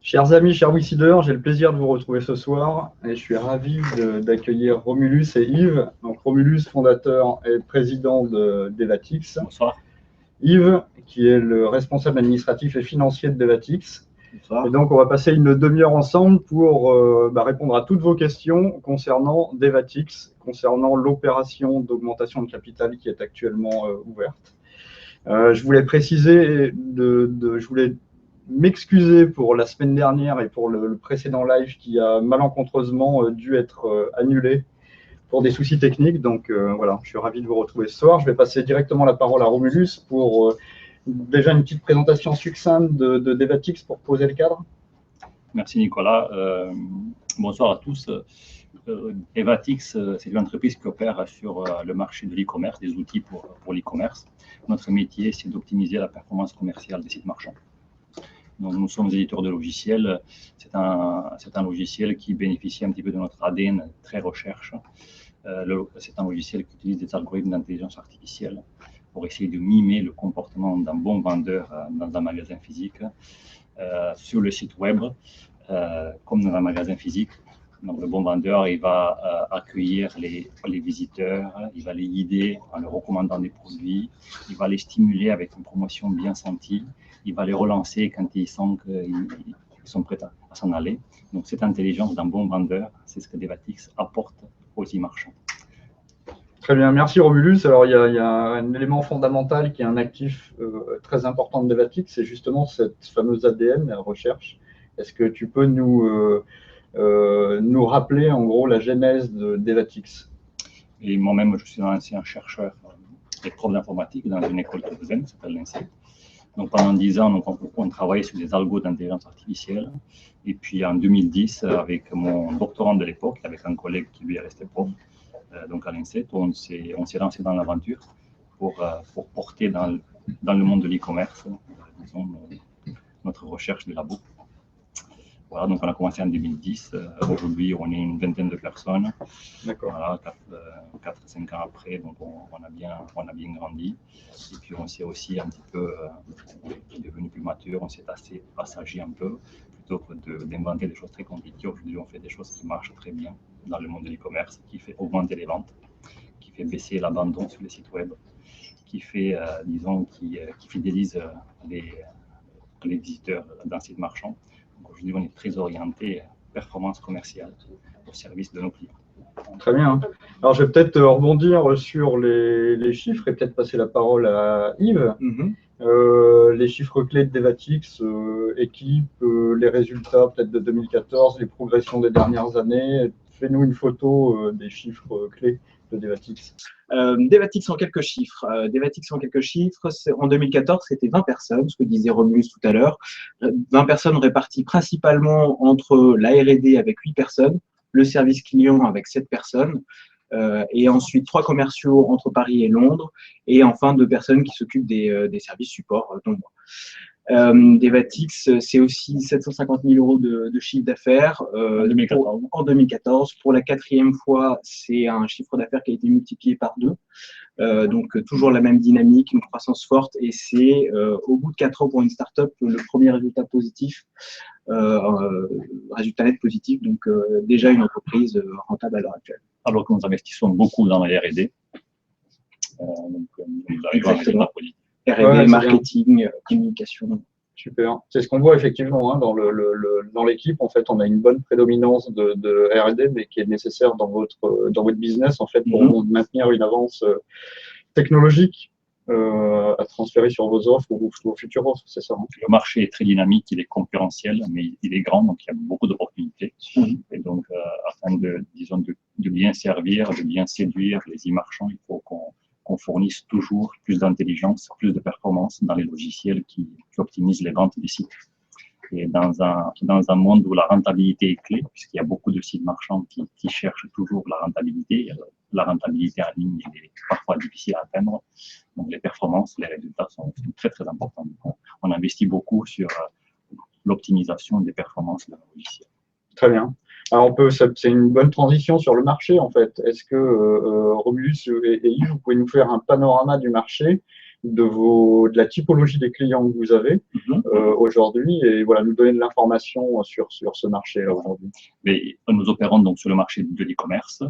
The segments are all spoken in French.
Chers amis, chers Wikideurs, j'ai le plaisir de vous retrouver ce soir et je suis ravi d'accueillir Romulus et Yves. Donc Romulus, fondateur et président d'Evatix. Bonsoir. Yves, qui est le responsable administratif et financier de Devatix. Bonsoir. Et donc on va passer une demi-heure ensemble pour répondre à toutes vos questions concernant Devatix, concernant l'opération d'augmentation de capital qui est actuellement ouverte. Je voulais préciser, je voulais m'excuser pour la semaine dernière et pour le précédent live qui a malencontreusement dû être annulé pour des soucis techniques. Donc voilà, je suis ravi de vous retrouver ce soir. Je vais passer directement la parole à Romulus pour déjà une petite présentation succincte de Devatix pour poser le cadre. Merci Nicolas. Bonsoir à tous. Evatix, c'est une entreprise qui opère sur le marché de l'e-commerce, des outils pour l'e-commerce. Notre métier, c'est d'optimiser la performance commerciale des sites marchands. Donc, nous sommes éditeurs de logiciels. C'est un logiciel qui bénéficie un petit peu de notre ADN très recherche. C'est un logiciel qui utilise des algorithmes d'intelligence artificielle pour essayer de mimer le comportement d'un bon vendeur dans un magasin physique sur le site web, comme dans un magasin physique. Donc, le bon vendeur, il va accueillir les visiteurs, il va les guider en leur recommandant des produits, il va les stimuler avec une promotion bien sentie, il va les relancer quand ils sentent qu'ils sont prêts à s'en aller. Donc, cette intelligence d'un bon vendeur, c'est ce que Devatix apporte aux e-marchands. Très bien, merci Romulus. Alors, il y a un élément fondamental qui est un actif très important de Devatix, c'est justement cette fameuse ADN, la recherche. Est-ce que tu peux nous rappeler en gros la genèse de Devatix? Et moi-même, je suis un ancien chercheur et prof d'informatique dans une école toulousaine qui s'appelle l'INSEE. Donc pendant 10 ans, on travaillait sur des algos d'intelligence artificielle. Et puis en 2010, avec mon doctorant de l'époque, avec un collègue qui lui est resté prof, donc à l'INSEE, on s'est lancé dans l'aventure pour porter dans le monde de l'e-commerce, disons, notre recherche de labo. Voilà, donc on a commencé en 2010. Aujourd'hui, on est une vingtaine de personnes. D'accord. Voilà, 4-5 ans après, donc on a bien grandi. Et puis on s'est aussi un petit peu devenu plus mature, on s'est assagi un peu. Plutôt que d'inventer des choses très compliquées, aujourd'hui on fait des choses qui marchent très bien dans le monde de l'e-commerce, qui fait augmenter les ventes, qui fait baisser l'abandon sur les sites web, qui fait, qui fidélise les visiteurs d'un site marchand. Aujourd'hui, on est très orienté performance commerciale au service de nos clients. Très bien. Alors, je vais peut-être rebondir sur les chiffres et peut-être passer la parole à Yves. Les chiffres clés de Devatix, équipe, les résultats peut-être de 2014, les progressions des dernières années. Fais-nous une photo des chiffres clés de Devatix. Devatix en quelques chiffres. En 2014, c'était 20 personnes, ce que disait Romulus tout à l'heure. 20 personnes réparties principalement entre la R&D avec 8 personnes, le service client avec 7 personnes, et ensuite 3 commerciaux entre Paris et Londres, et enfin 2 personnes qui s'occupent des services support, dont moi. Devatix, c'est aussi 750 000 euros de chiffre d'affaires en 2014. Pour la 4e fois, c'est un chiffre d'affaires qui a été multiplié par 2. Donc, toujours la même dynamique, une croissance forte. Et c'est au bout de 4 ans pour une start-up, le premier résultat positif, résultat net positif. Donc, déjà une entreprise rentable à l'heure actuelle. Alors que nous investissons beaucoup dans la R&D. Donc, nous arrivons à un résultat positif. R&D, marketing, communication. Super. C'est ce qu'on voit effectivement dans l'équipe. En fait, on a une bonne prédominance de R&D, mais qui est nécessaire dans votre business en fait pour maintenir une avance technologique à transférer sur vos offres ou vos futures offres, c'est ça. Le marché est très dynamique, il est concurrentiel, mais il est grand, donc il y a beaucoup d'opportunités. Et donc, afin de bien servir, de bien séduire les e-marchands, il faut qu'on fournisse toujours plus d'intelligence, plus de performance dans les logiciels qui optimisent les ventes des sites. Et dans un monde où la rentabilité est clé, puisqu'il y a beaucoup de sites marchands qui cherchent toujours la rentabilité, la rentabilité en ligne est parfois difficile à atteindre. Donc les performances, les résultats sont très très importants. Donc, on investit beaucoup sur l'optimisation des performances de nos logiciels. Très bien. Alors c'est une bonne transition sur le marché en fait. Est-ce que Romulus et Yves, vous pouvez nous faire un panorama du marché de la typologie des clients que vous avez aujourd'hui et voilà, nous donner de l'information sur ce marché-là aujourd'hui. Mais nous opérons donc sur le marché de l'e-commerce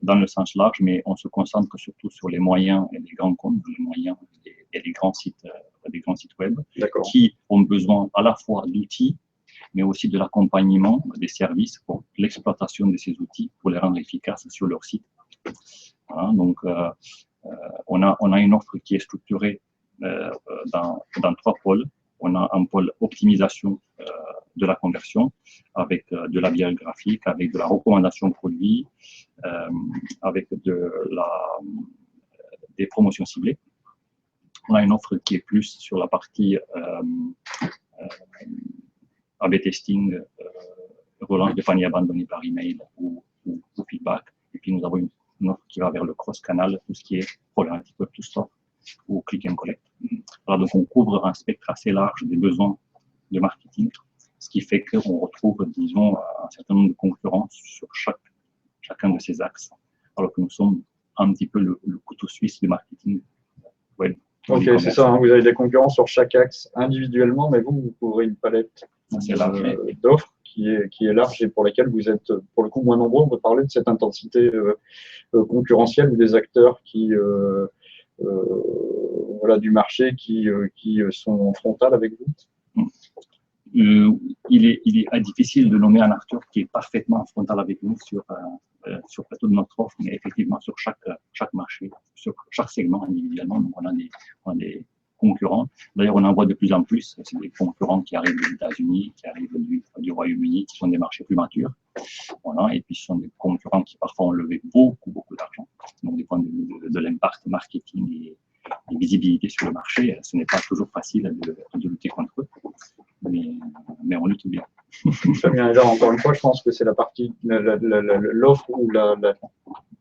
dans le sens large, mais on se concentre surtout sur les moyens et les grands comptes, les moyens et les grands sites web qui ont besoin à la fois d'outils, mais aussi de l'accompagnement des services pour l'exploitation de ces outils pour les rendre efficaces sur leur site. Voilà, donc, on a une offre qui est structurée dans 3 pôles. On a un pôle optimisation de la conversion avec de la biais graphique, avec de la recommandation produit, avec des promotions ciblées. On a une offre qui est plus sur la partie A/B testing, relance de panier abandonné par email ou feedback. Et puis nous avons une offre qui va vers le cross-canal, tout ce qui est problématique web to store ou click and collect. Alors, donc on couvre un spectre assez large des besoins de marketing, ce qui fait qu'on retrouve, disons, un certain nombre de concurrents sur chacun de ces axes, alors que nous sommes un petit peu le couteau suisse du marketing web. Ok, c'est ça, hein, vous avez des concurrents sur chaque axe individuellement, mais vous couvrez une palette d'offres qui est large et pour laquelle vous êtes, pour le coup, moins nombreux. On peut parler de cette intensité concurrentielle ou des acteurs voilà, du marché qui sont en frontal avec vous. Il est difficile de nommer un acteur qui est parfaitement en frontal avec nous sur toute notre offre, mais effectivement sur chaque marché, sur chaque segment individuellement. Donc on a des concurrents. D'ailleurs, on en voit de plus en plus. C'est des concurrents qui arrivent des États-Unis, qui arrivent du Royaume-Uni, qui sont des marchés plus matures. Voilà. Et puis, ce sont des concurrents qui parfois ont levé beaucoup d'argent. Donc, du point de vue de l'impact marketing et visibilité sur le marché, ce n'est pas toujours facile de lutter contre eux. Mais on lutte bien. Très bien. Et là, encore une fois, je pense que c'est la partie, l'offre ou la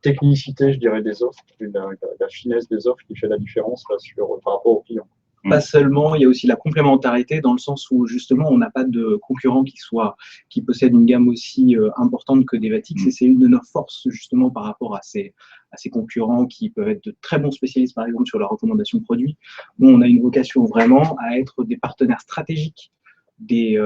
technicité, je dirais, des offres, la finesse des offres qui fait la différence là, par rapport aux clients. Pas seulement, il y a aussi la complémentarité dans le sens où justement on n'a pas de concurrent qui possède une gamme aussi importante que Devatix et c'est une de nos forces justement par rapport à ces concurrents qui peuvent être de très bons spécialistes par exemple sur la recommandation de produits. Nous, on a une vocation vraiment à être des partenaires stratégiques de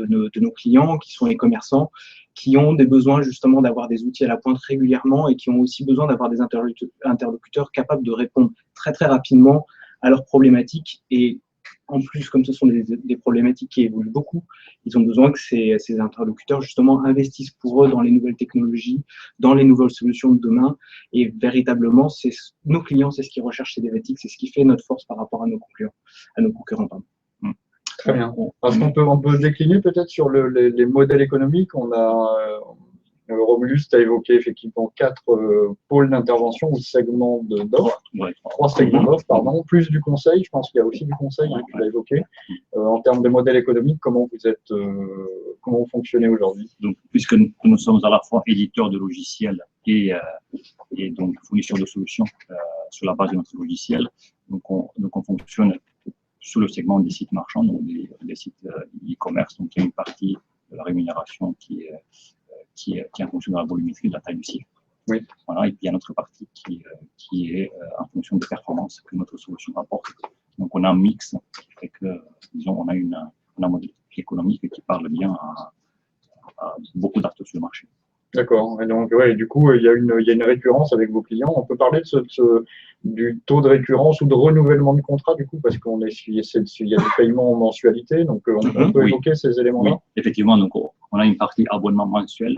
nos clients qui sont les commerçants, qui ont des besoins justement d'avoir des outils à la pointe régulièrement et qui ont aussi besoin d'avoir des interlocuteurs capables de répondre très rapidement à leurs problématiques. Et en plus, comme ce sont des problématiques qui évoluent beaucoup, ils ont besoin que ces interlocuteurs justement investissent pour eux dans les nouvelles technologies, dans les nouvelles solutions de demain. Et véritablement, nos clients, c'est ce qu'ils recherchent chez Devatix, c'est ce qui fait notre force par rapport à nos concurrents. Pardon. Très bien. Parce qu'on peut décliner peut-être sur les modèles économiques. On a Romulus a évoqué effectivement 4 pôles d'intervention ou segments d'offres, 3 segments d'offres, pardon, plus du conseil. Je pense qu'il y a aussi du conseil que tu as évoqué. En termes de modèle économique, comment vous fonctionnez aujourd'hui? Donc, puisque nous sommes à la fois éditeurs de logiciels et donc fournisseurs de solutions sur la base de notre logiciel, donc on fonctionne sur le segment des sites marchands, donc des sites e-commerce. Donc, il y a une partie de la rémunération qui est en fonction de la volumétrie de la taille du site. Oui. Voilà, et puis il y a notre partie qui est en fonction de performance que notre solution apporte. Donc on a un mix qui fait que, disons, on a un modèle économique qui parle bien à beaucoup d'acteurs sur le marché. D'accord. Et donc, ouais, du coup, il y a une récurrence avec vos clients. On peut parler du taux de récurrence ou de renouvellement de contrat, du coup, parce qu'il y a des paiements en mensualité. Donc, on peut évoquer ces éléments-là. Oui, effectivement. Donc, on a une partie abonnement mensuel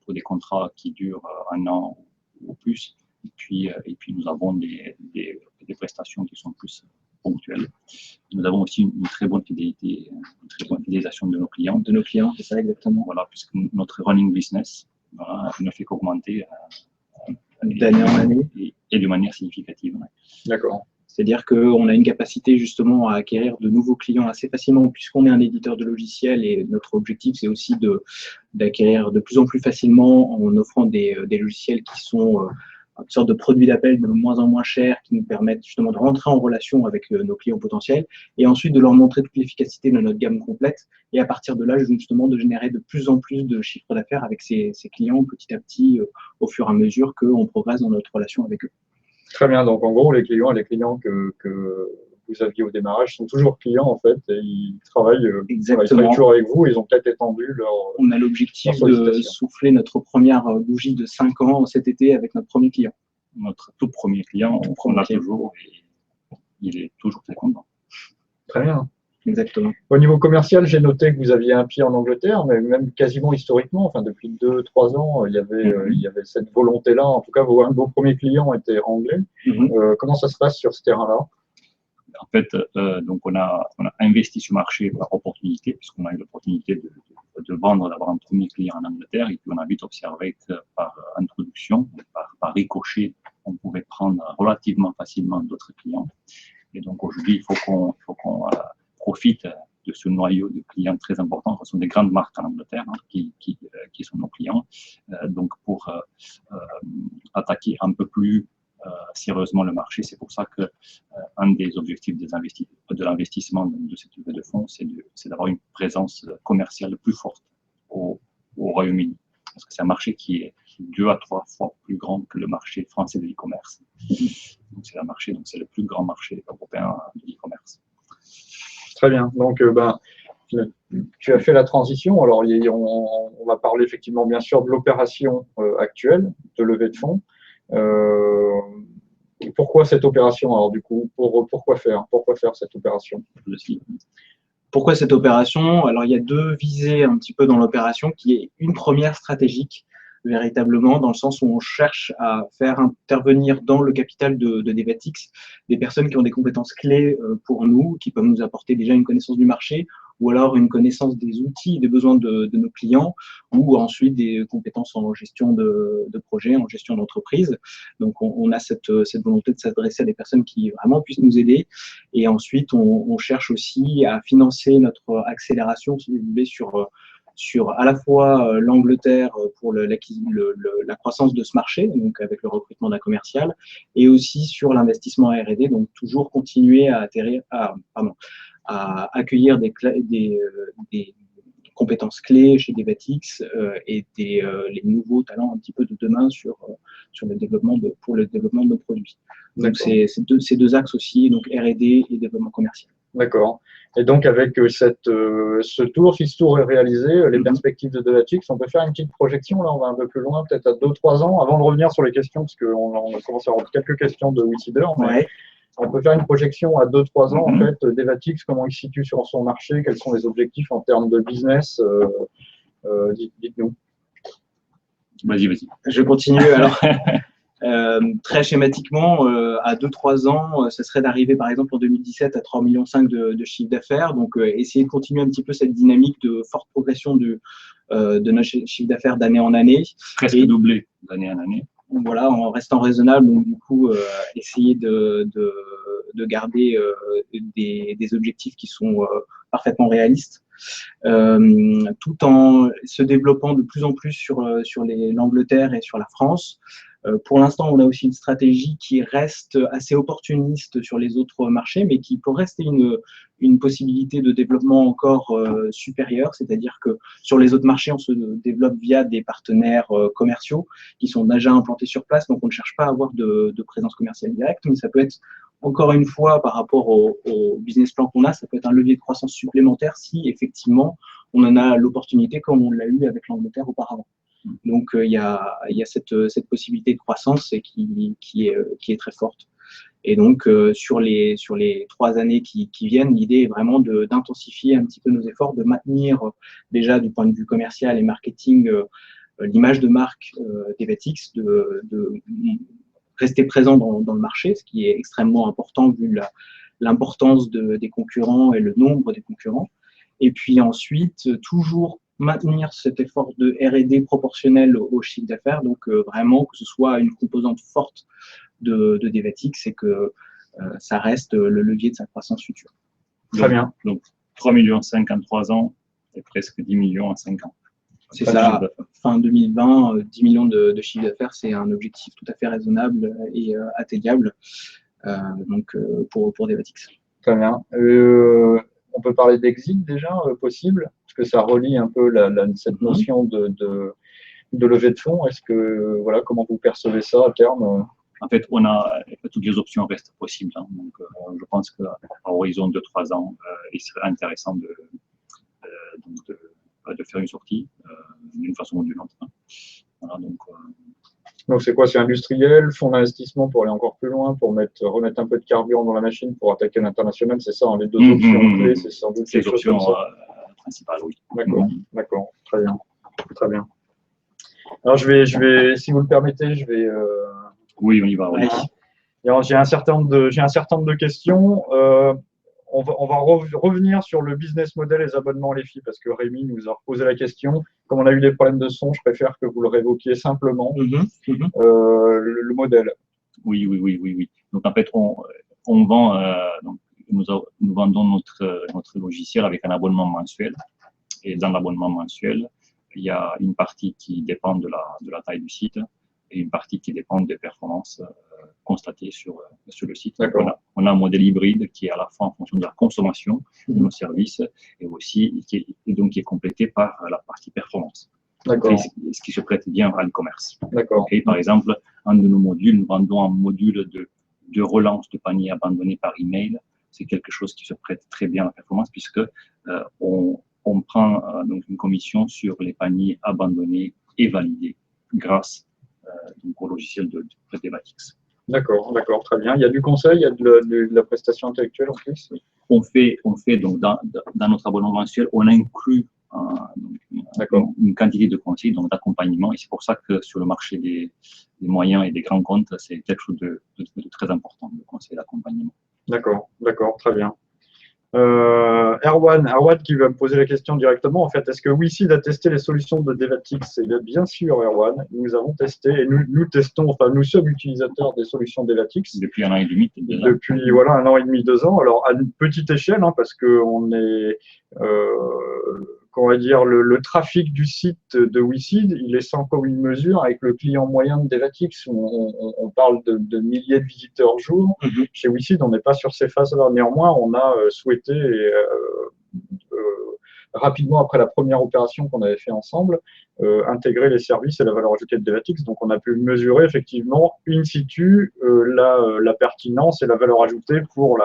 pour des contrats qui durent 1 an ou plus. Et puis nous avons des prestations qui sont plus ponctuelles. Nous avons aussi une très bonne fidélité, une très bonne fidélisation de nos clients. C'est ça exactement. Voilà, puisque notre running business ne fait qu'augmenter d'année en année et de manière significative. D'accord. C'est-à-dire qu'on a une capacité justement à acquérir de nouveaux clients assez facilement puisqu'on est un éditeur de logiciels et notre objectif c'est aussi d'acquérir de plus en plus facilement en offrant des logiciels qui sont une sorte de produits d'appel de moins en moins chers qui nous permettent justement de rentrer en relation avec nos clients potentiels et ensuite de leur montrer toute l'efficacité de notre gamme complète et à partir de là justement de générer de plus en plus de chiffre d'affaires avec ces clients petit à petit au fur et à mesure qu'on progresse dans notre relation avec eux. Très bien. Donc, en gros, les clients que vous aviez au démarrage sont toujours clients, en fait, et ils travaillent, voilà, ils travaillent Exactement. toujours avec vous. Ils ont peut-être étendu On a leur l'objectif de sollicitation. souffler notre première bougie de 5 ans cet été avec notre premier client. Notre tout premier client, on l'a toujours et il est toujours très content. Très bien. Exactement. Au niveau commercial, j'ai noté que vous aviez un pied en Angleterre, mais même quasiment historiquement, enfin depuis 2-3 ans, il y avait cette volonté-là. En tout cas, vos premiers clients étaient anglais. Comment ça se passe sur ce terrain-là? En fait, donc on a investi sur le marché par opportunité, puisqu'on a eu l'opportunité de vendre, d'avoir un premier client en Angleterre, et puis on a vite observé que par introduction, par ricochet, on pouvait prendre relativement facilement d'autres clients. Et donc aujourd'hui, il faut qu'on profite de ce noyau de clients très important. Ce sont des grandes marques en Angleterre qui sont nos clients. Donc pour attaquer un peu plus sérieusement le marché, c'est pour ça que un des objectifs de l'investissement de cette levée de fonds, c'est d'avoir une présence commerciale plus forte au Royaume-Uni. Parce que c'est un marché qui est 2 à 3 fois plus grand que le marché français de l'e-commerce. Donc c'est le plus grand marché européen de l'e-commerce. Très bien. Donc, tu as fait la transition. Alors, on va parler effectivement, bien sûr, de l'opération actuelle de levée de fonds. Pourquoi cette opération? Alors, du coup, pourquoi faire cette opération? Pourquoi cette opération? Alors, il y a deux visées un petit peu dans l'opération, qui est une première stratégique, véritablement, dans le sens où on cherche à faire intervenir dans le capital de Devatix des personnes qui ont des compétences clés pour nous, qui peuvent nous apporter déjà une connaissance du marché, ou alors une connaissance des outils, des besoins de nos clients, ou ensuite des compétences en gestion de projet, en gestion d'entreprise. Donc, on a cette volonté de s'adresser à des personnes qui vraiment puissent nous aider. Et ensuite, on cherche aussi à financer notre accélération, si vous voulez, sur à la fois l'Angleterre pour la croissance de ce marché, donc avec le recrutement d'un commercial, et aussi sur l'investissement R&D, donc toujours continuer à accueillir des compétences clés chez Devatix et les nouveaux talents un petit peu de demain pour le développement de nos produits. Donc c'est deux axes aussi, donc R&D et développement commercial. D'accord. Et donc, avec ce tour, si ce tour est réalisé, les perspectives de Devatix, on peut faire une petite projection, là, on va un peu plus loin, peut-être à 2-3 ans, avant de revenir sur les questions, parce qu'on a commencé à avoir quelques questions de Witseeder. Ouais. On peut faire une projection à 2-3 ans, en fait, Devatix, comment il se situe sur son marché, quels sont les objectifs en termes de business, dites-nous. Vas-y. Je continue, alors. Très schématiquement, à 2-3 ans, ce serait d'arriver par exemple en 2017 à 3,5 millions de chiffre d'affaires. Donc, essayer de continuer un petit peu cette dynamique de forte progression de notre chiffre d'affaires d'année en année. Presque doublé d'année en année. Voilà, en restant raisonnable, donc du coup, essayer de garder des objectifs qui sont parfaitement réalistes. Tout en se développant de plus en plus sur l'Angleterre et sur la France. Pour l'instant, on a aussi une stratégie qui reste assez opportuniste sur les autres marchés, mais qui peut rester une possibilité de développement encore supérieure, c'est-à-dire que sur les autres marchés, on se développe via des partenaires commerciaux qui sont déjà implantés sur place, donc on ne cherche pas à avoir de présence commerciale directe, mais ça peut être, encore une fois, par rapport au business plan qu'on a, ça peut être un levier de croissance supplémentaire si effectivement on en a l'opportunité comme on l'a eu avec l'Angleterre auparavant. Donc il y a cette possibilité de croissance qui est très forte. Et donc sur les 3 années qui viennent, l'idée est vraiment d'intensifier un petit peu nos efforts, de maintenir déjà du point de vue commercial et marketing l'image de marque Devatix, de rester présent dans le marché, ce qui est extrêmement important vu l'importance des concurrents et le nombre des concurrents. Et puis ensuite, toujours maintenir cet effort de R&D proportionnel au chiffre d'affaires, donc vraiment que ce soit une composante forte de Devatix et que ça reste le levier de sa croissance future. Très bien. Donc 3,5 millions en 3 ans et presque 10 millions en 5 ans. C'est ça, fin 2020, 10 millions de chiffre d'affaires, c'est un objectif tout à fait raisonnable et atteignable pour Devatix. Très bien. On peut parler d'exit déjà, possible, parce que ça relie un peu cette notion de levée de fonds. Est-ce que, voilà, comment vous percevez ça à terme? En fait, toutes les options restent possibles. Hein. Donc, je pense qu'à horizon de 3 ans, il serait intéressant de faire une sortie d'une façon ou d'une autre. Hein. Voilà, donc c'est quoi? C'est industriel, fonds d'investissement pour aller encore plus loin, pour remettre un peu de carburant dans la machine pour attaquer l'international, c'est ça, hein, les deux options clés, c'est sans doute quelque chose comme ça. Principales, oui. D'accord, très bien, très bien. Alors si vous le permettez, je vais. Oui, on y va. Oui. J'ai un certain nombre de questions. On va revenir sur le business model et les abonnements à l'EFI parce que Rémi nous a posé la question. Comme on a eu des problèmes de son, je préfère que vous le révoquiez simplement. Le modèle. Oui. Donc en fait, on vend, donc, nous vendons notre logiciel avec un abonnement mensuel. Et dans l'abonnement mensuel, il y a une partie qui dépend de la taille du site et une partie qui dépend des performances constatées sur le site. Donc, on a un modèle hybride qui est à la fois en fonction de la consommation de nos services et aussi qui est complété par la partie performance. Ce qui se prête bien à l'e-commerce. Et par exemple, un de nos modules, nous vendons un module de relance de panier abandonné par email. C'est quelque chose qui se prête très bien à la performance puisque on prend donc une commission sur les paniers abandonnés et validés grâce donc au logiciel de Devatix. D'accord, très bien. Il y a du conseil, il y a de la prestation intellectuelle en plus. On fait donc dans notre abonnement mensuel, on inclut une quantité de conseils, donc d'accompagnement, et c'est pour ça que sur le marché des moyens et des grands comptes, c'est quelque chose de très important, le conseil d'accompagnement. D'accord, très bien. Erwan qui va me poser la question directement, en fait, est-ce que WeSeed a testé les solutions de Devatix? Eh bien sûr, Erwan, nous avons testé et nous testons, enfin nous sommes utilisateurs des solutions Devatix. Depuis 1 an et demi, 2 ans. Depuis voilà, 1 an et demi, 2 ans. Alors à une petite échelle, hein, parce qu'on est, comment on va dire, le trafic du site de WeSeed, il est sans commune mesure avec le client moyen de Devatix. On parle de milliers de visiteurs jour. Chez WeSeed, on n'est pas sur ces phases-là. Néanmoins, on a souhaité, rapidement après la première opération qu'on avait fait ensemble, intégrer les services et la valeur ajoutée de Devatix. Donc, on a pu mesurer effectivement in situ la pertinence et la valeur ajoutée pour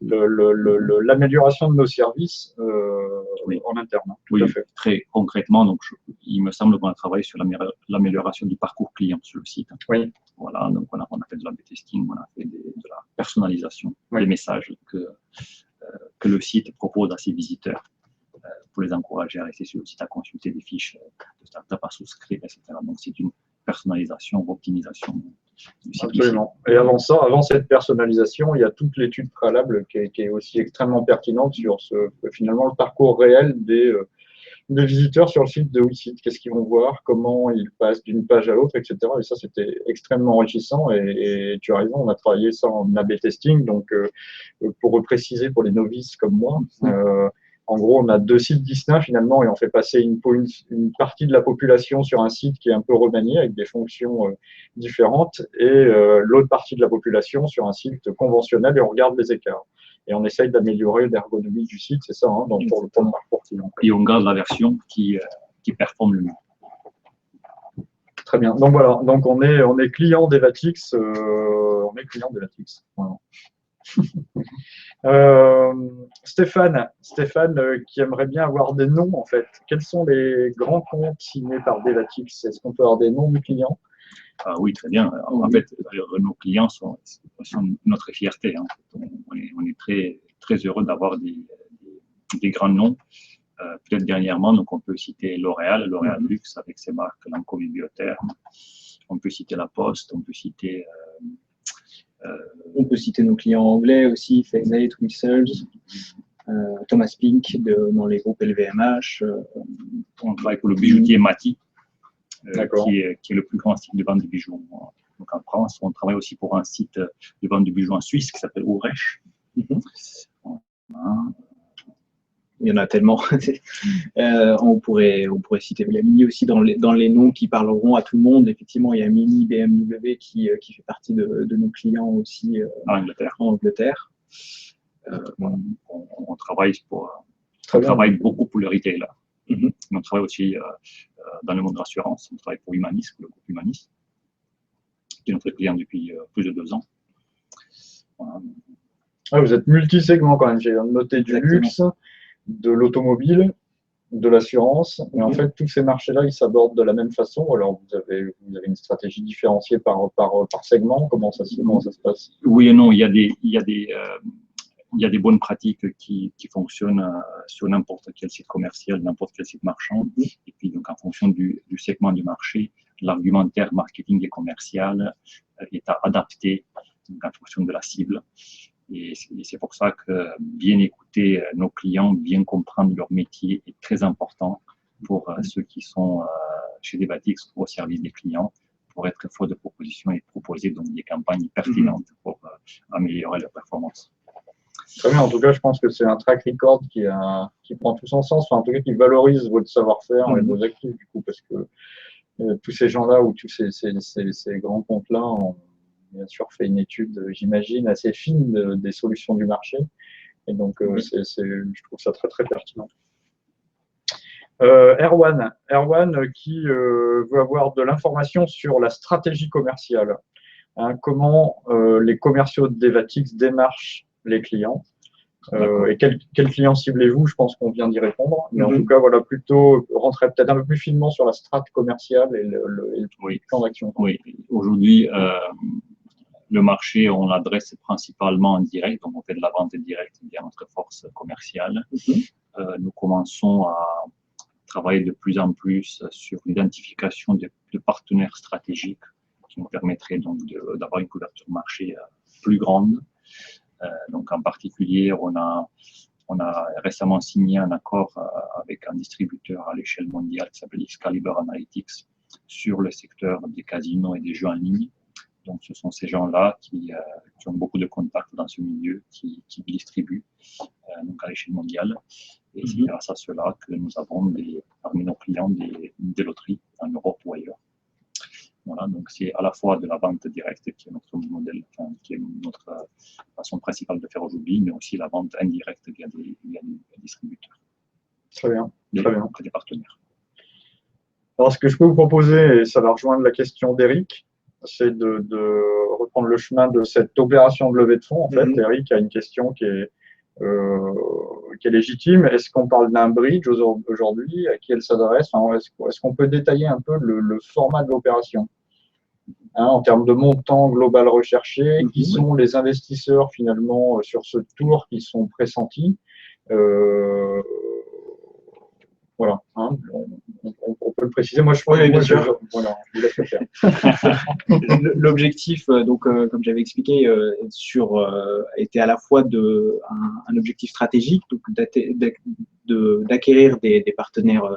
l'amélioration de nos services en interne. Tout à fait. Très concrètement, donc, il me semble qu'on a travaillé sur l'amélioration du parcours client sur le site. Oui. Voilà, donc on a fait de l'A/B testing, on a fait de la personnalisation des messages que le site propose à ses visiteurs pour les encourager à rester sur le site, à consulter des fiches de startup, à souscrire, etc. Donc c'est une personnalisation, optimisation du site. Absolument. Et avant cette personnalisation, il y a toute l'étude préalable qui est aussi extrêmement pertinente sur finalement le parcours réel des visiteurs sur le site de WeSeed. Qu'est-ce qu'ils vont voir, comment ils passent d'une page à l'autre, etc. Et ça, c'était extrêmement enrichissant. Et tu as raison, on a travaillé ça en A/B testing. Donc, pour préciser pour les novices comme moi, en gros, on a 2 sites distincts finalement et on fait passer une partie de la population sur un site qui est un peu remanié avec des fonctions différentes et l'autre partie de la population sur un site conventionnel et on regarde les écarts. Et on essaye d'améliorer l'ergonomie du site, c'est ça, hein, pour le parcours client. Et on garde la version qui performe le mieux. Très bien. Donc voilà, donc on est client Devatix. Voilà. Stéphane qui aimerait bien avoir des noms en fait. Quels sont les grands comptes signés par Devatix? Est-ce qu'on peut avoir des noms de clients? Oui, très bien. En fait, nos clients sont notre fierté. Hein. On est très, très heureux d'avoir des grands noms. Peut-être dernièrement, donc on peut citer L'Oréal Luxe avec ses marques Lancôme Biotherm. On peut citer La Poste, on peut citer nos clients anglais aussi, Fexate, Whistles, Thomas Pink dans les groupes LVMH. On travaille pour le bijoutier Mati, qui est le plus grand site de vente de bijoux donc en France. On travaille aussi pour un site de vente de bijoux en Suisse qui s'appelle Uresh. Il y en a tellement. On pourrait citer Mini aussi dans les noms qui parleront à tout le monde. Effectivement, il y a Mini BMW qui fait partie de nos clients aussi en Angleterre. On travaille beaucoup pour le retail. On travaille aussi dans le monde de l'assurance. On travaille pour Humanis, pour le groupe Humanis. qui est notre client depuis plus de 2 ans. Voilà. Ah, vous êtes multi-segment quand même. J'ai noté du luxe, de l'automobile, de l'assurance. Mais en fait, tous ces marchés-là, ils s'abordent de la même façon. Alors, vous avez une stratégie différenciée par segment. Comment ça se passe? Oui et non. Il y a des bonnes pratiques qui fonctionnent sur n'importe quel site commercial, n'importe quel site marchand. Et puis, donc, en fonction du segment du marché, l'argumentaire marketing et commercial est adapté donc, en fonction de la cible. Et c'est pour ça que bien écouter nos clients, bien comprendre leur métier est très important pour ceux qui sont chez Devatix au service des clients, pour être force de proposition et proposer donc des campagnes pertinentes pour améliorer leur performance. Très bien. En tout cas, je pense que c'est un track record qui prend tout son sens. Enfin, en tout cas, qui valorise votre savoir-faire et vos actifs, du coup, parce que tous ces gens-là ou tous ces grands comptes-là ont bien sûr fait une étude, j'imagine, assez fine des solutions du marché. Et donc, je trouve ça très, très pertinent. Erwan qui veut avoir de l'information sur la stratégie commerciale. Hein, comment les commerciaux de Devatix démarchent les clients. Et quel client ciblez-vous? Je pense qu'on vient d'y répondre. Mais en tout cas, voilà, plutôt rentrer peut-être un peu plus finement sur la strate commerciale et le plan d'action. Oui, aujourd'hui, le marché, on l'adresse principalement en direct. Donc, on fait de la vente directe via notre force commerciale. Nous commençons à travailler de plus en plus sur l'identification de partenaires stratégiques qui nous permettraient donc d'avoir une couverture marché plus grande. Donc, en particulier, on a récemment signé un accord avec un distributeur à l'échelle mondiale qui s'appelle Excalibur Analytics sur le secteur des casinos et des jeux en ligne. Donc, ce sont ces gens-là qui ont beaucoup de contacts dans ce milieu, qui distribuent donc à l'échelle mondiale. Et c'est grâce à cela que nous avons parmi nos clients des loteries en Europe ou ailleurs. Voilà, donc c'est à la fois de la vente directe qui est notre modèle, qui est notre façon principale de faire aujourd'hui, mais aussi la vente indirecte via des distributeurs. Très bien. Des partenaires. Alors, ce que je peux vous proposer, et ça va rejoindre la question d'Eric, c'est de reprendre le chemin de cette opération de levée de fonds. En fait, Eric a une question qui est légitime. Est-ce qu'on parle d'un bridge aujourd'hui? À qui elle s'adresse? Est-ce qu'on peut détailler un peu le format de l'opération, hein, en termes de montant global recherché? Qui sont les investisseurs finalement sur ce tour qui sont pressentis? Voilà, hein, on peut le préciser. Moi, je pense que voilà, je vous laisse le faire. L'objectif, donc, comme j'avais expliqué, était à la fois un objectif stratégique, donc d'acquérir des partenaires.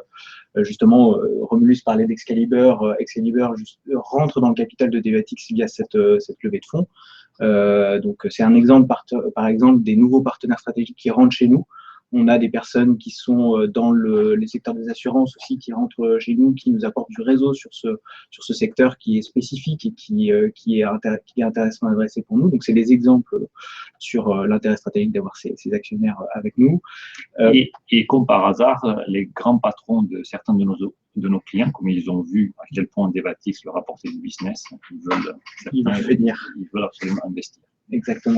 Justement, Romulus parlait d'Excalibur. Excalibur rentre dans le capital de Devatix via cette levée de fonds. Donc, c'est un exemple, par exemple, des nouveaux partenaires stratégiques qui rentrent chez nous. On a des personnes qui sont dans les secteurs des assurances aussi, qui rentrent chez nous, qui nous apportent du réseau sur ce secteur qui est spécifique et qui est intéressant à adresser pour nous. Donc, c'est des exemples sur l'intérêt stratégique d'avoir ces actionnaires avec nous. Et comme par hasard, les grands patrons de certains de nos clients, comme ils ont vu à quel point Devatix leur apportait du business, ils veulent absolument investir. Exactement.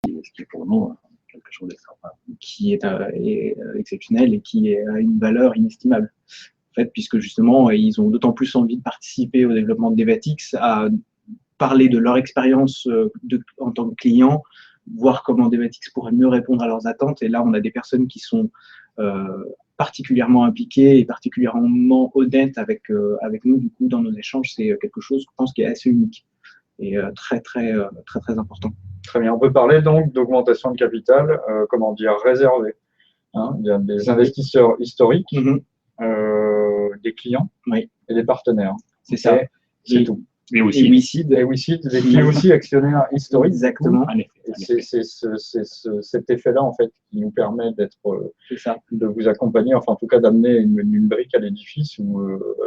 Ce qui est pour nous quelque chose d'extraordinaire. Qui est exceptionnel et qui a une valeur inestimable. En fait, puisque justement, ils ont d'autant plus envie de participer au développement de Devatix, à parler de leur expérience en tant que client, voir comment Devatix pourrait mieux répondre à leurs attentes. Et là, on a des personnes qui sont particulièrement impliquées et particulièrement honnêtes avec nous. Du coup, dans nos échanges, c'est quelque chose, je pense, qui est assez unique et très important. Très bien. On peut parler donc d'augmentation de capital, réservée. Hein, il y a des investisseurs historiques, des clients et des partenaires. C'est ça. C'est tout. Et WeSeed, qui est aussi actionnaire historique. Exactement. Et c'est cet effet-là, en fait, qui nous permet de vous accompagner, enfin, en tout cas, d'amener une brique à l'édifice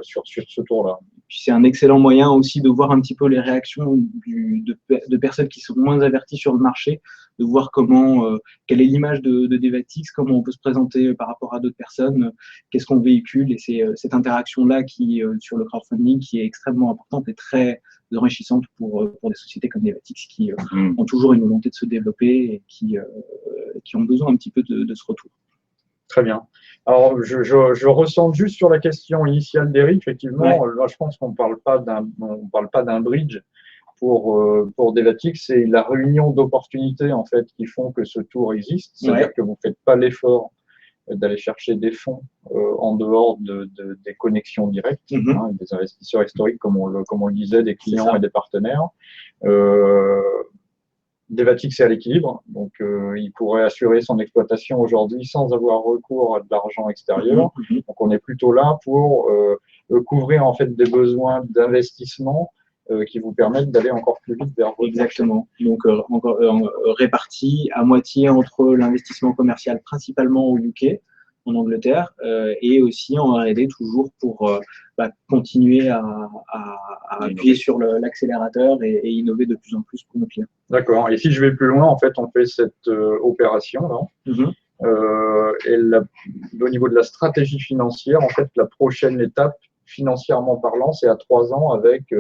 sur ce tour-là. Puis c'est un excellent moyen aussi de voir un petit peu les réactions de personnes qui sont moins averties sur le marché de voir comment, quelle est l'image de Devatix, comment on peut se présenter par rapport à d'autres personnes, qu'est-ce qu'on véhicule. Et c'est cette interaction-là qui, sur le crowdfunding, qui est extrêmement importante et très enrichissante pour des sociétés comme Devatix qui ont toujours une volonté de se développer et qui ont besoin un petit peu de ce retour. Très bien. Alors, je ressens juste sur la question initiale d'Eric, effectivement, là, je pense qu'on ne parle pas d'un bridge pour Devatix, c'est la réunion d'opportunités en fait qui font que ce tour existe. C'est-à-dire que vous ne faites pas l'effort d'aller chercher des fonds en dehors des connexions directes, des investisseurs historiques, comme on le disait, des clients et des partenaires. Devatix est à l'équilibre, donc il pourrait assurer son exploitation aujourd'hui sans avoir recours à de l'argent extérieur. Donc on est plutôt là pour couvrir en fait des besoins d'investissement qui vous permettent d'aller encore plus vite vers votre Exactement. Donc réparti à moitié entre l'investissement commercial principalement au UK, en Angleterre, et aussi en R&D toujours pour continuer à appuyer sur l'accélérateur et innover de plus en plus pour nos clients. D'accord. Et si je vais plus loin, en fait, on fait cette opération là. Et au niveau de la stratégie financière, en fait, la prochaine étape, financièrement parlant, c'est à 3 ans avec,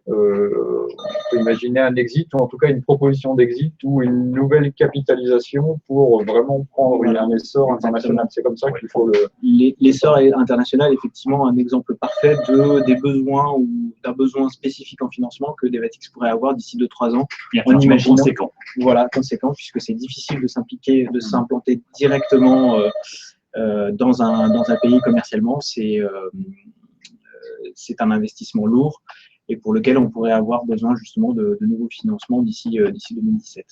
on peut imaginer un exit, ou en tout cas une proposition d'exit ou une nouvelle capitalisation pour vraiment prendre un essor international. C'est comme ça qu'il faut le… L'essor international est effectivement un exemple parfait des besoins ou d'un besoin spécifique en financement que Devatix pourrait avoir d'ici 2-3 ans. On imagine conséquent. Voilà, conséquent, puisque c'est difficile de s'impliquer, de s'implanter directement dans un pays commercialement. C'est un investissement lourd et pour lequel on pourrait avoir besoin justement de nouveaux financements d'ici 2017.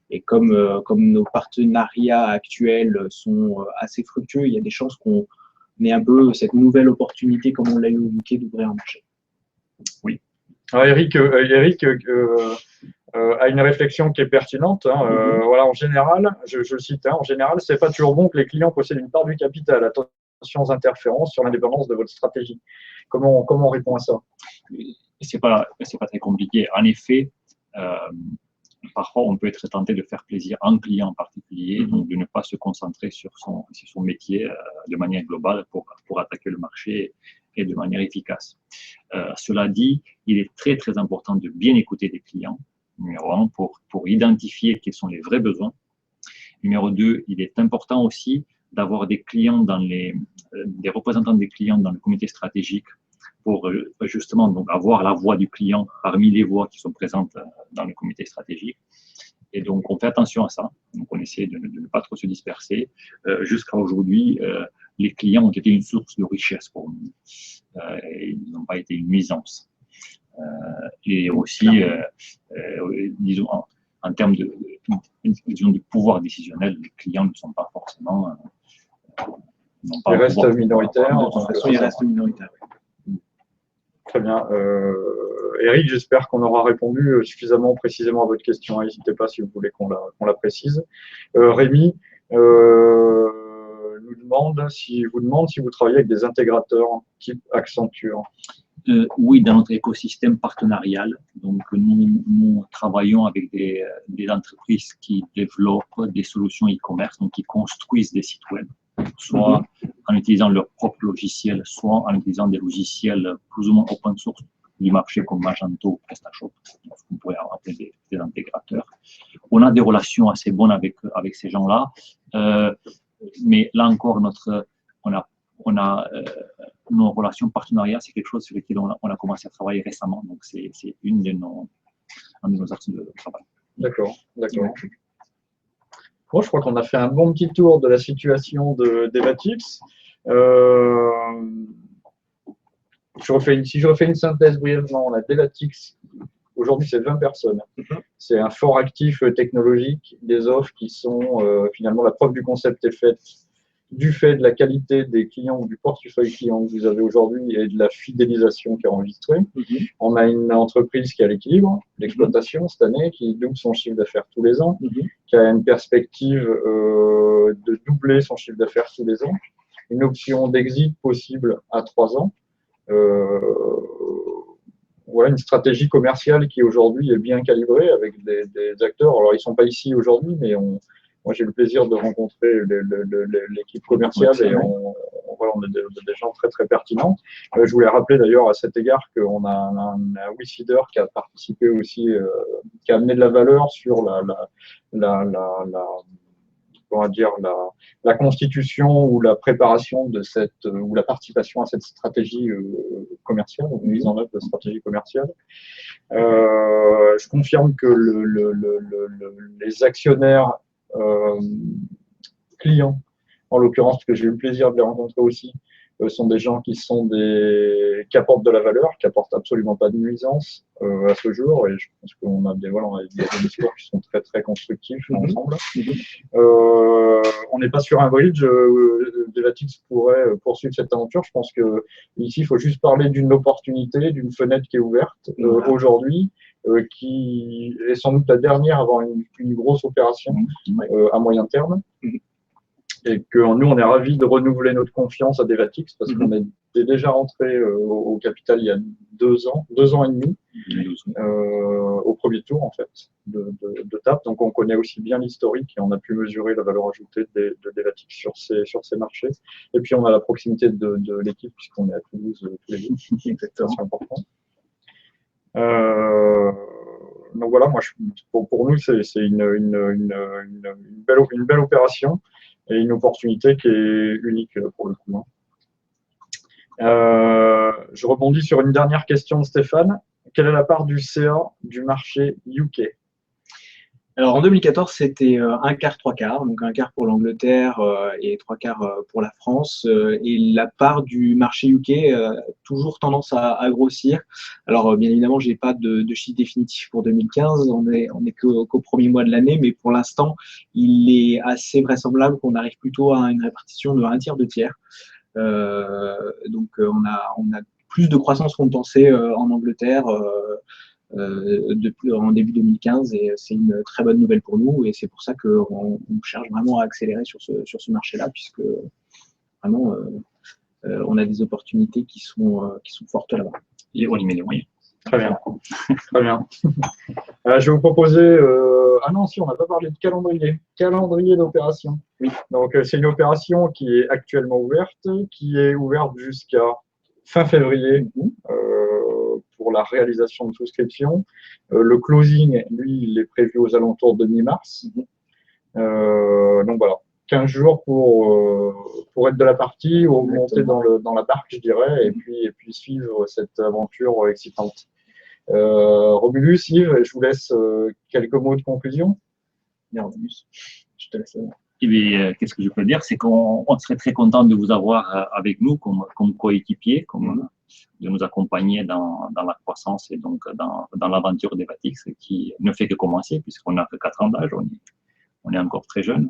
Et comme nos partenariats actuels sont assez fructueux, il y a des chances qu'on ait un peu cette nouvelle opportunité, comme on l'a eu au UK, d'ouvrir un marché. Oui. Alors Eric a une réflexion qui est pertinente. Voilà, en général, je le cite, en général, c'est pas toujours bon que les clients possèdent une part du capital. Attention aux interférences sur l'indépendance de votre stratégie. Comment on répond à ça? C'est pas très compliqué. En effet, parfois, on peut être tenté de faire plaisir à un client en particulier, donc de ne pas se concentrer sur son métier de manière globale pour attaquer le marché et de manière efficace. Cela dit, il est très, très important de bien écouter les clients, numéro 1, pour identifier quels sont les vrais besoins. Numéro 2, il est important aussi d'avoir des clients des représentants des clients dans le comité stratégique pour justement donc avoir la voix du client parmi les voix qui sont présentes dans le comité stratégique. Et donc, on fait attention à ça. Donc, on essaie de ne pas trop se disperser. Jusqu'à aujourd'hui, les clients ont été une source de richesse pour nous. Ils n'ont pas été une nuisance. Et aussi, disons, en termes de pouvoir décisionnel, les clients ne sont pas forcément… Ils restent minoritaires. De toute façon, ils restent minoritaires. Très bien. Eric, j'espère qu'on aura répondu suffisamment précisément à votre question. N'hésitez pas si vous voulez qu'on la précise. Rémi vous demande si vous travaillez avec des intégrateurs type Accenture. Oui, dans notre écosystème partenarial. Donc, nous travaillons avec des entreprises qui développent des solutions e-commerce, donc qui construisent des sites web, soit en utilisant leur propre logiciel, soit en utilisant des logiciels plus ou moins open source du marché comme Magento ou PrestaShop, on pourrait appeler des intégrateurs. On a des relations assez bonnes avec ces gens-là, mais là encore, nos relations partenariales, c'est quelque chose sur lequel on a commencé à travailler récemment, donc c'est un de nos axes de travail. D'accord. Bon, je crois qu'on a fait un bon petit tour de la situation de Devatix. Si je refais une synthèse brièvement, on a Devatix, aujourd'hui c'est 20 personnes. C'est un fort actif technologique, des offres qui sont finalement la preuve du concept est faite du fait de la qualité des clients ou du portefeuille client que vous avez aujourd'hui et de la fidélisation qui est enregistrée. On a une entreprise qui a l'équilibre, l'exploitation cette année, qui double son chiffre d'affaires tous les ans, qui a une perspective de doubler son chiffre d'affaires tous les ans, une option d'exit possible à 3 ans. voilà, une stratégie commerciale qui aujourd'hui est bien calibrée avec des acteurs. Alors, ils ne sont pas ici aujourd'hui, mais moi, j'ai eu le plaisir de rencontrer l'équipe commerciale et voilà, on a des gens très, très pertinents. Je voulais rappeler d'ailleurs à cet égard qu'on a un WeSeeder qui a participé aussi, qui a amené de la valeur sur comment dire, la constitution ou la préparation de ou la participation à cette stratégie commerciale, ou mise en œuvre de stratégie commerciale. Je confirme que les actionnaires clients, en l'occurrence, parce que j'ai eu le plaisir de les rencontrer aussi, sont des gens qui apportent de la valeur, qui apportent absolument pas de nuisance à ce jour, et je pense qu'on a des discours qui sont très très constructifs ensemble. On n'est pas sur un bridge, Devatix pourrait poursuivre cette aventure. Je pense que ici il faut juste parler d'une opportunité, d'une fenêtre qui est ouverte aujourd'hui, qui est sans doute la dernière avant une grosse opération à moyen terme. Et que nous, on est ravis de renouveler notre confiance à Devatix parce qu'on est déjà rentré au capital il y a 2 ans et demi, au premier tour en fait de TAP. Donc on connaît aussi bien l'historique et on a pu mesurer la valeur ajoutée de Devatix sur ces marchés. Et puis on a la proximité de l'équipe puisqu'on est à Toulouse tous les jours, c'est assez important. Donc voilà, moi pour nous c'est une belle opération. Et une opportunité qui est unique pour le coup. Je rebondis sur une dernière question de Stéphane. Quelle est la part du CA du marché UK? Alors en 2014, c'était un quart, 3/4, donc un quart pour l'Angleterre et 3/4 pour la France. Et la part du marché UK a toujours tendance à grossir. Alors bien évidemment, j'ai pas de chiffre définitif pour 2015, on est qu'au premier mois de l'année, mais pour l'instant, il est assez vraisemblable qu'on arrive plutôt à une répartition de 1 tiers, 2 tiers. Donc on a plus de croissance qu'on pensait en Angleterre. En début 2015 et c'est une très bonne nouvelle pour nous et c'est pour ça qu'on cherche vraiment à accélérer sur ce marché-là puisque vraiment on a des opportunités qui sont fortes là-bas. Et on y met les moyens. Très bien. Très bien. Je vais vous proposer. Ah non, si, on n'a pas parlé de calendrier d'opération. Oui. Donc, c'est une opération qui est actuellement ouverte, qui est ouverte jusqu'à fin février pour la réalisation de souscription. Le closing, lui, il est prévu aux alentours de mi-mars. Donc voilà, 15 jours pour être de la partie, ou monter dans la barque, je dirais, et puis suivre cette aventure excitante. Romulus, Yves, je vous laisse quelques mots de conclusion. Bien, Romulus, je te laisse. Qu'est-ce que je peux dire, c'est qu'on serait très content de vous avoir avec nous comme coéquipier, de nous accompagner dans la croissance et donc dans l'aventure Devatix qui ne fait que commencer puisqu'on n'a que 4 ans d'âge, on est encore très jeune.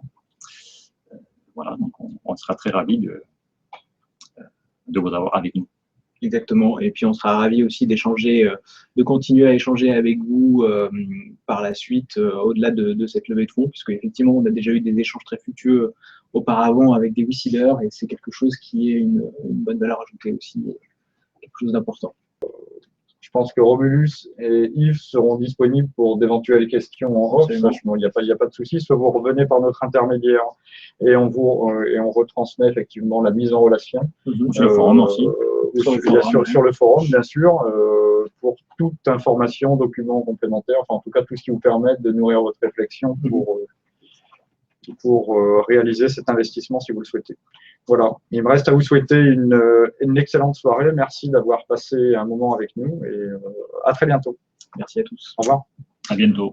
Voilà, donc on sera très ravis de vous avoir avec nous. Exactement. Et puis, on sera ravis aussi de continuer à échanger avec vous par la suite, au-delà de cette levée de fonds, puisque effectivement, on a déjà eu des échanges très fructueux auparavant avec des WeSeeders et c'est quelque chose qui est une bonne valeur ajoutée aussi, quelque chose d'important. Je pense que Romulus et Yves seront disponibles pour d'éventuelles questions en off. Il n'y a pas de souci. Soit vous revenez par notre intermédiaire et on retransmet effectivement la mise en relation. Sur le forum aussi. Sur le forum, bien sûr, pour toute information, document complémentaire, enfin en tout cas tout ce qui vous permet de nourrir votre réflexion pour réaliser cet investissement si vous le souhaitez. Voilà, il me reste à vous souhaiter une excellente soirée. Merci d'avoir passé un moment avec nous et à très bientôt. Merci à tous. Au revoir. À bientôt.